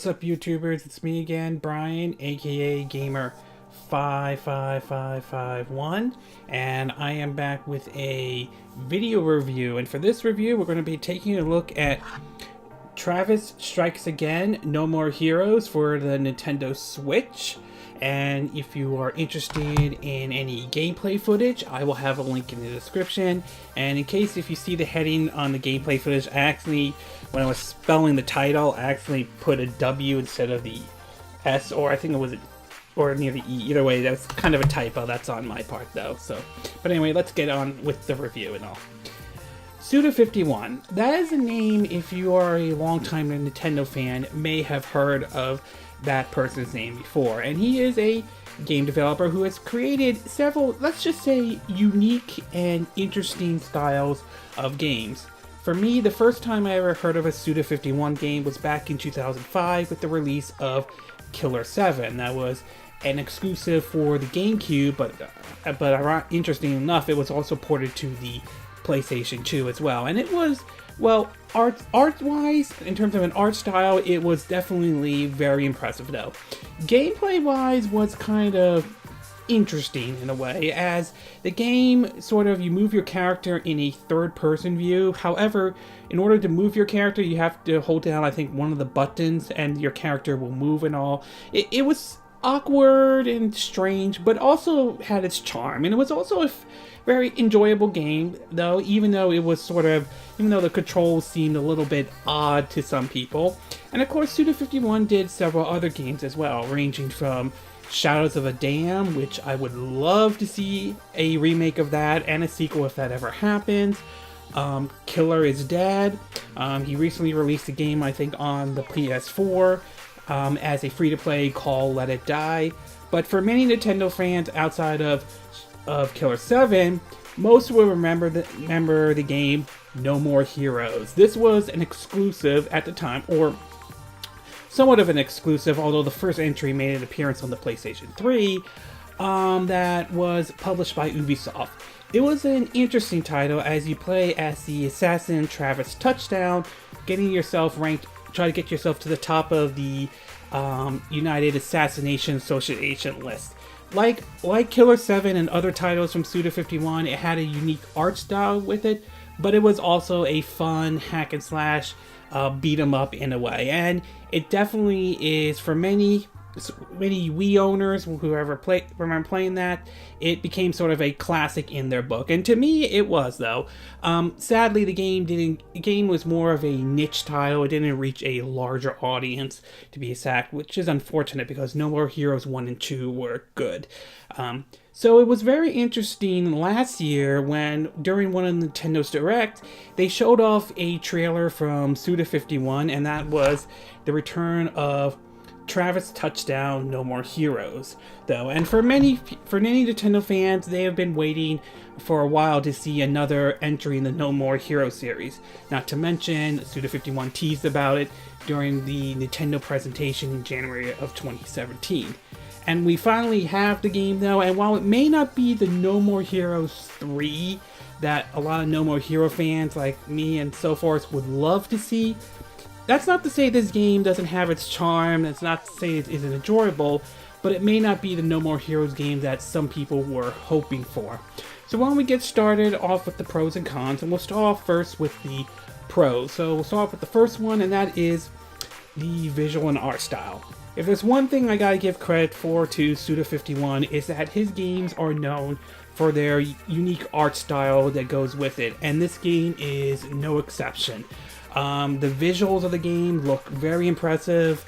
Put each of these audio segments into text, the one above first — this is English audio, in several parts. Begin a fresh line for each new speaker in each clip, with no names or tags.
What's up, YouTubers? It's me again, Brian, aka Gamer 55551, and I am back with a video review. And for this review, we're going to be taking a look at Travis Strikes Again, No More Heroes for the Nintendo Switch. And if you are interested in any gameplay footage, I will have a link in the description. And in case if you see the heading on the gameplay footage, I actually, when I was spelling the title, I actually put a W instead of the S, or I think it was, or near the E. Either way, that's kind of a typo. That's on my part though. So, but anyway, let's get on with the review and all. Suda51. That is a name, if you are a longtime Nintendo fan, may have heard of that person's name before. And he is a game developer who has created several, let's just say, unique and interesting styles of games. For me, the first time I ever heard of a Suda51 game was back in 2005 with the release of Killer 7. That was an exclusive for the GameCube, but interesting enough, it was also ported to the PlayStation 2 as well. And it was, well, art-wise, in terms of an art style, it was definitely very impressive though. Gameplay-wise was kind of interesting in a way, as the game sort of, you move your character in a third-person view. However, in order to move your character, you have to hold down, I think, one of the buttons and your character will move and all. It was awkward and strange, but also had its charm, and it was also a very enjoyable game though, even though it was sort of, even though the controls seemed a little bit odd to some people. And of course, Suda51 did several other games as well, ranging from Shadows of a Dam, which I would love to see a remake of that and a sequel if that ever happens. Killer is Dead. He recently released a game, I think, on the PS4 as a free-to-play called Let It Die. But for many Nintendo fans outside of Killer 7, most will remember the game No More Heroes. This was an exclusive at the time, or somewhat of an exclusive, although the first entry made an appearance on the PlayStation 3, that was published by Ubisoft. It was an interesting title as you play as the assassin Travis Touchdown, getting yourself ranked, try to get yourself to the top of the United Assassination Association list. Like Killer 7 and other titles from Suda51, it had a unique art style with it, but it was also a fun hack and slash beat 'em up in a way. And it definitely is, for many Wii owners who remember playing that, it became sort of a classic in their book. And to me, it was though. Sadly, the game was more of a niche title. It didn't reach a larger audience, to be exact, which is unfortunate because No More Heroes 1 and 2 were good. So it was very interesting last year when, during one of Nintendo's Direct, they showed off a trailer from Suda51, and that was the return of Travis Touchdown No More Heroes though. And for many Nintendo fans, they have been waiting for a while to see another entry in the No More Heroes series. Not to mention, Suda51 teased about it during the Nintendo presentation in January of 2017. And we finally have the game though, and while it may not be the No More Heroes 3 that a lot of No More Hero fans like me and so forth would love to see, that's not to say this game doesn't have its charm, that's not to say it isn't enjoyable, but it may not be the No More Heroes game that some people were hoping for. So why don't we get started off with the pros and cons, and we'll start off first with the pros. So we'll start off with the first one, and that is the visual and art style. If there's one thing I gotta give credit for to Suda51, is that his games are known for their unique art style that goes with it, and this game is no exception. The visuals of the game look very impressive,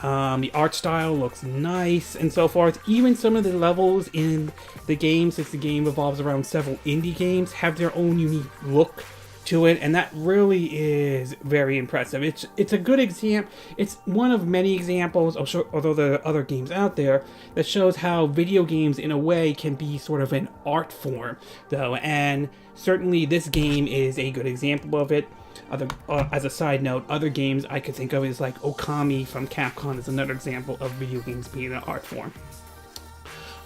the art style looks nice, and so forth. Even some of the levels in the game, since the game revolves around several indie games, have their own unique look to it, and that really is very impressive. It's a good example. It's one of many examples, although there are other games out there, that shows how video games in a way can be sort of an art form though, and certainly this game is a good example of it. As a side note, other games I could think of is like Okami from Capcom is another example of video games being an art form.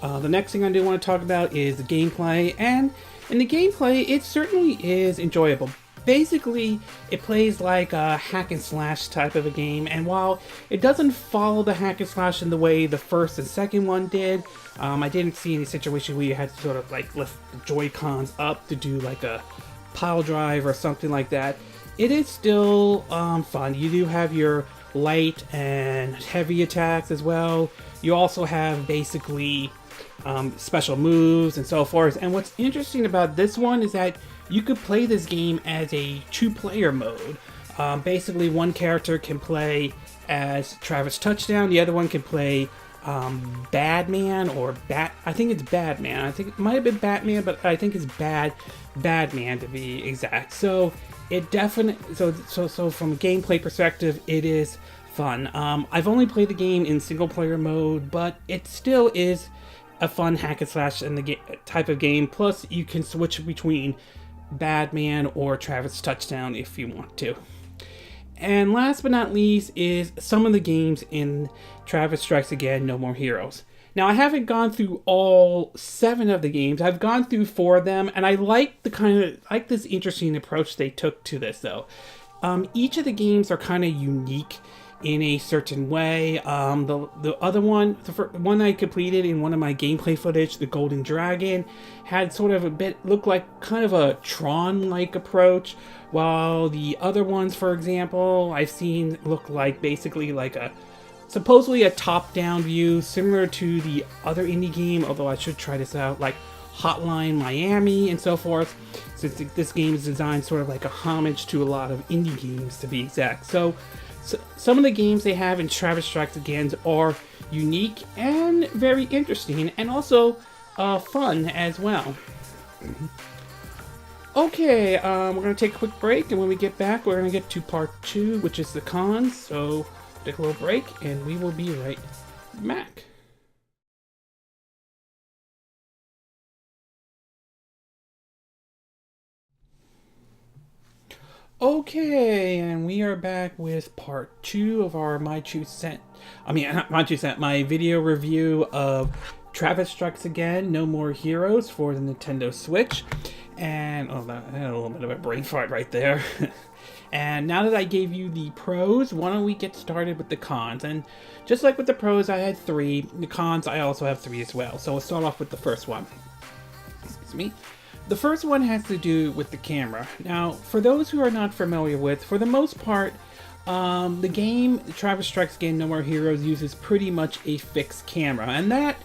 The next thing I do want to talk about is the gameplay, and in the gameplay, it certainly is enjoyable. basically, it plays like a hack and slash type of a game, and while it doesn't follow the hack and slash in the way the first and second one did, I didn't see any situation where you had to sort of like lift the Joy-Cons up to do like a pile drive or something like that. It is still fun. You do have your light and heavy attacks as well. You also have basically special moves and so forth. And what's interesting about this one is that you could play this game as a two-player mode. Basically, one character can play as Travis Touchdown, the other one can play Badman or I think it's Badman. I think it might have been Batman, but I think it's Badman to be exact. So it definitely so from a gameplay perspective, it is fun. I've only played the game in single player mode, but it still is a fun hack and slash in the type of game. Plus, you can switch between Badman or Travis Touchdown if you want to. And last but not least is some of the games in Travis Strikes Again, No More Heroes. Now, I haven't gone through all 7 of the games. I've gone through 4 of them, and I like this interesting approach they took to this, though. Each of the games are kind of unique in a certain way. The other one, the one I completed in one of my gameplay footage, the Golden Dragon, had sort of a bit, looked like kind of a Tron-like approach, while the other ones, for example, I've seen look like basically like supposedly a top-down view, similar to the other indie game, although I should try this out, like Hotline Miami and so forth, since this game is designed sort of like a homage to a lot of indie games, to be exact. So some of the games they have in Travis Strikes Again are unique and very interesting, and also fun as well. Okay, we're going to take a quick break, and when we get back, we're going to get to part 2, which is the cons. So take a little break, and we will be right back. Okay, and we are back with part 2 of our my video review of Travis Strikes Again, No More Heroes for the Nintendo Switch. And, I had a little bit of a brain fart right there. And now that I gave you the pros, why don't we get started with the cons? And just like with the pros, I had 3. The cons, I also have 3 as well. So we'll start off with the first one. Excuse me. The first one has to do with the camera. Now, for those who are not familiar with, for the most part, the game Travis Strikes Again, No More Heroes uses pretty much a fixed camera. And that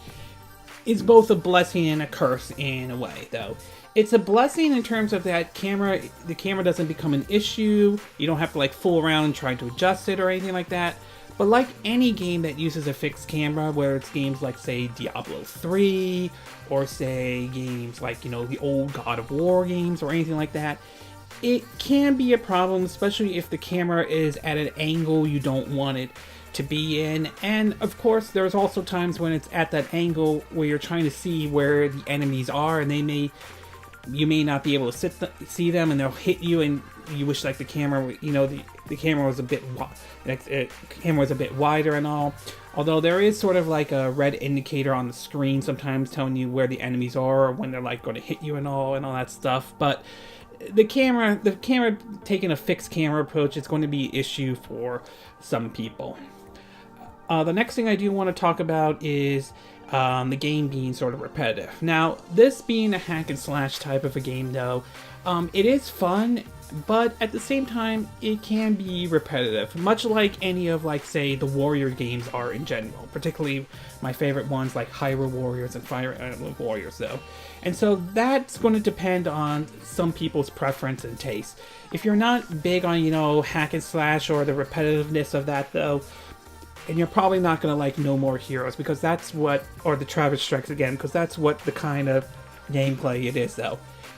is both a blessing and a curse in a way, though. It's a blessing in terms of that the camera doesn't become an issue. You don't have to like fool around and try to adjust it or anything like that. But like any game that uses a fixed camera, where it's games like, say, Diablo 3, or say games like, the old God of War games or anything like that, it can be a problem, especially if the camera is at an angle you don't want it to be in. And of course, there's also times when it's at that angle where you're trying to see where the enemies are, and you may not be able to see them, and they'll hit you, and you wish like the camera, the camera was a bit wider and all. Although there is sort of like a red indicator on the screen sometimes telling you where the enemies are or when they're like going to hit you and all that stuff. But the camera taking a fixed camera approach is going to be an issue for some people. The next thing I do want to talk about is the game being sort of repetitive. Now, this being a hack and slash type of a game, though, it is fun, but at the same time, it can be repetitive, much like any of, like, say, the Warrior games are in general, particularly my favorite ones like Hyrule Warriors and Fire Emblem Warriors, though. And so that's going to depend on some people's preference and taste. If you're not big on, hack and slash or the repetitiveness of that, though, and you're probably not going to like No More Heroes, because or the Travis Strikes Again, because that's what the kind of gameplay it is, though.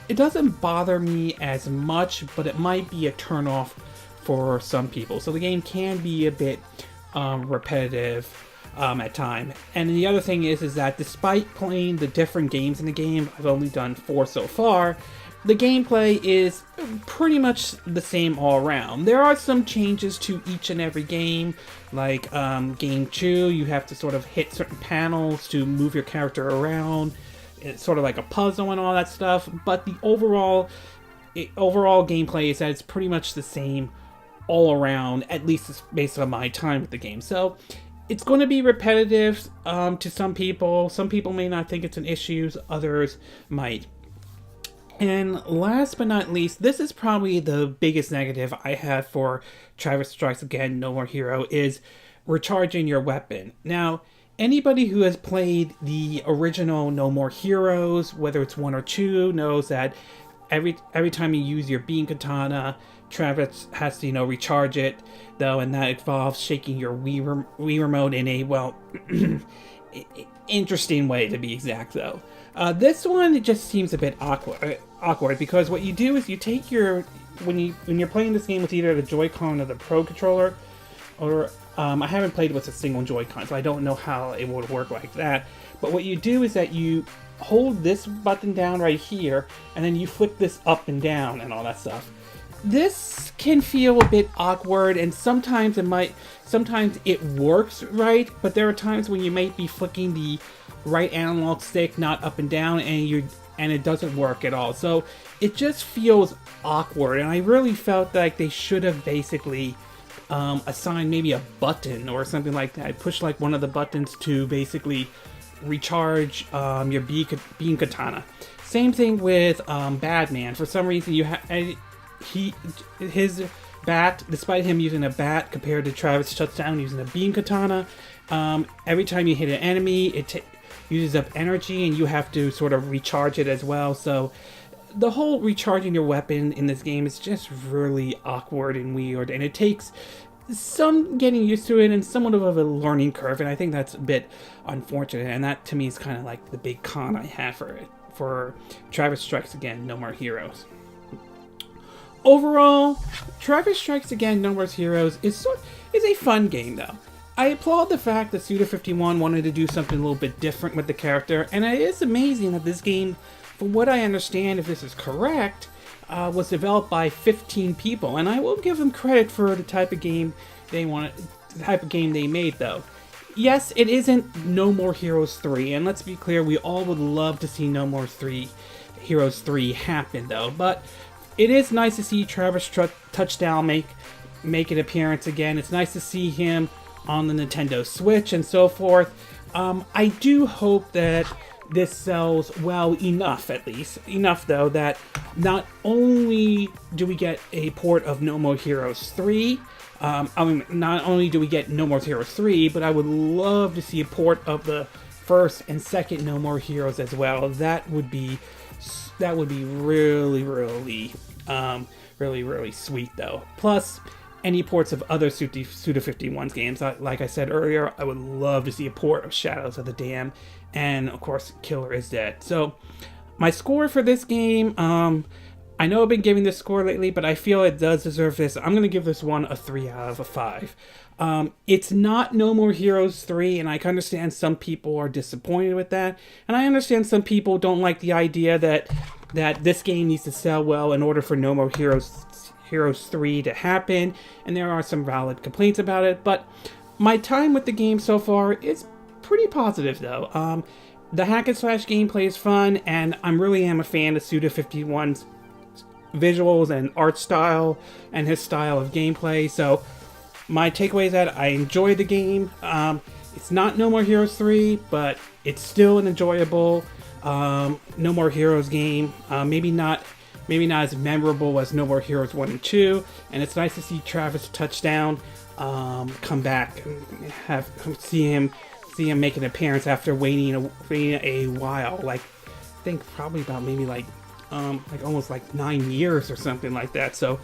It doesn't bother me as much, but it might be a turnoff for some people. So the game can be a bit repetitive at time. And the other thing is that despite playing the different games in the game, I've only done 4 so far, the gameplay is pretty much the same all around. There are some changes to each and every game, like game 2, you have to sort of hit certain panels to move your character around. It's sort of like a puzzle and all that stuff, but the overall overall gameplay is that it's pretty much the same all around, at least based on my time with the game. So it's going to be repetitive to some people. Some people may not think it's an issue, others might. And last but not least, this is probably the biggest negative I have for Travis Strikes Again No More Hero, is recharging your weapon. Now, anybody who has played the original No More Heroes, whether it's 1 or 2, knows that every time you use your beam katana, Travis has to, recharge it, though, and that involves shaking your Wii remote in a, well, interesting way, to be exact, though. This one, it just seems a bit awkward, because what you do is you take your, when you're playing this game with either the Joy-Con or the Pro controller, or I haven't played with a single Joy-Con, so I don't know how it would work like that. But what you do is that you hold this button down right here, and then you flick this up and down and all that stuff. This can feel a bit awkward, and sometimes it works right, but there are times when you might be flicking the right analog stick not up and down, and it doesn't work at all. So it just feels awkward, and I really felt like they should have basically assign maybe a button or something like that. Push like one of the buttons to basically recharge your beam katana. Same thing with Batman. For some reason, his bat, despite him using a bat compared to Travis Touchdown using a beam katana, every time you hit an enemy, it uses up energy, and you have to sort of recharge it as well. So the whole recharging your weapon in this game is just really awkward and weird, and it takes some getting used to it and somewhat of a learning curve, and I think that's a bit unfortunate, and that to me is kind of like the big con I have for Travis Strikes Again No More Heroes. Overall, Travis Strikes Again No More Heroes is a fun game, though. I applaud the fact that Suda51 wanted to do something a little bit different with the character, and it is amazing that this game, from what I understand, if this is correct, was developed by 15 people, and I will give them credit for the type of game they made, though. Yes, it isn't No More Heroes 3, and let's be clear, we all would love to see No More Heroes 3 happen, though, but it is nice to see Travis Touchdown make an appearance again. It's nice to see him on the Nintendo Switch and so forth. I do hope that this sells well enough, at least. Enough, though, that not only do we get a port of No More Heroes 3, not only do we get No More Heroes 3, but I would love to see a port of the first and second No More Heroes as well. That would be really, really sweet, though. Plus, any ports of other Suda51's games. Like I said earlier, I would love to see a port of Shadows of the Dam, and of course, Killer is Dead. So, my score for this game, I know I've been giving this score lately, but I feel it does deserve this. I'm going to give this one a 3 out of 5. It's not No More Heroes 3, and I can understand some people are disappointed with that, and I understand some people don't like the idea that this game needs to sell well in order for No More Heroes 3 to happen, and there are some valid complaints about it, but my time with the game so far is pretty positive, though. The hack and slash gameplay is fun, and I really am a fan of Suda51's visuals and art style and his style of gameplay, so my takeaway is that I enjoy the game. It's not No More Heroes 3, but it's still an enjoyable No More Heroes game. Maybe not as memorable as No More Heroes 1 and 2, and it's nice to see Travis Touchdown come back and see him make an appearance after waiting a while. Like, I think probably about maybe like almost like 9 years or something like that. So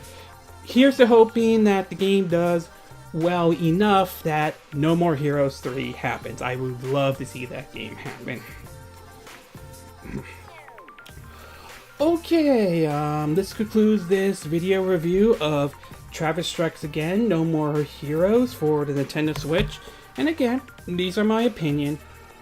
here's to hoping that the game does well enough that No More Heroes 3 happens. I would love to see that game happen. Okay, this concludes this video review of Travis Strikes Again No More Heroes for the Nintendo Switch. And again, these are my opinion.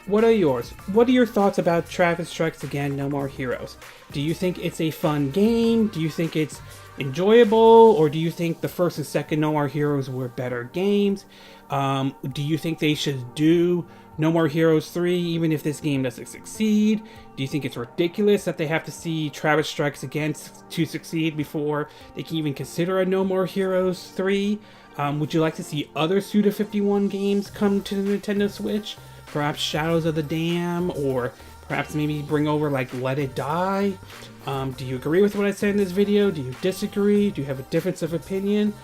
What are yours? What are your thoughts about Travis Strikes Again No More Heroes? Do you think it's a fun game? Do you think it's enjoyable? Or do you think the first and second No More Heroes were better games? Do you think they should do No More Heroes 3, even if this game doesn't succeed? Do you think it's ridiculous that they have to see Travis Strikes Again to succeed before they can even consider a No More Heroes 3? Would you like to see other Suda 51 games come to the Nintendo Switch? Perhaps Shadows of the Dam, or perhaps maybe bring over like Let It Die? Do you agree with what I said in this video? Do you disagree? Do you have a difference of opinion?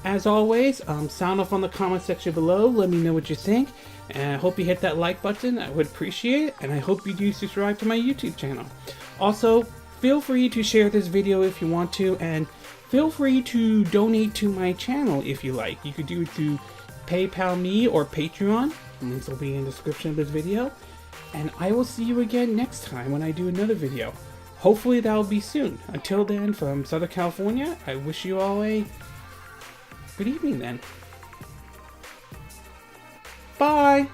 As always, sound off on the comment section below. Let me know what you think. And I hope you hit that like button. I would appreciate it. And I hope you do subscribe to my YouTube channel. Also, feel free to share this video if you want to. And feel free to donate to my channel if you like. You could do it through PayPal me or Patreon. Links will be in the description of this video. And I will see you again next time when I do another video. Hopefully that will be soon. Until then, from Southern California, I wish you all a good evening then. Bye!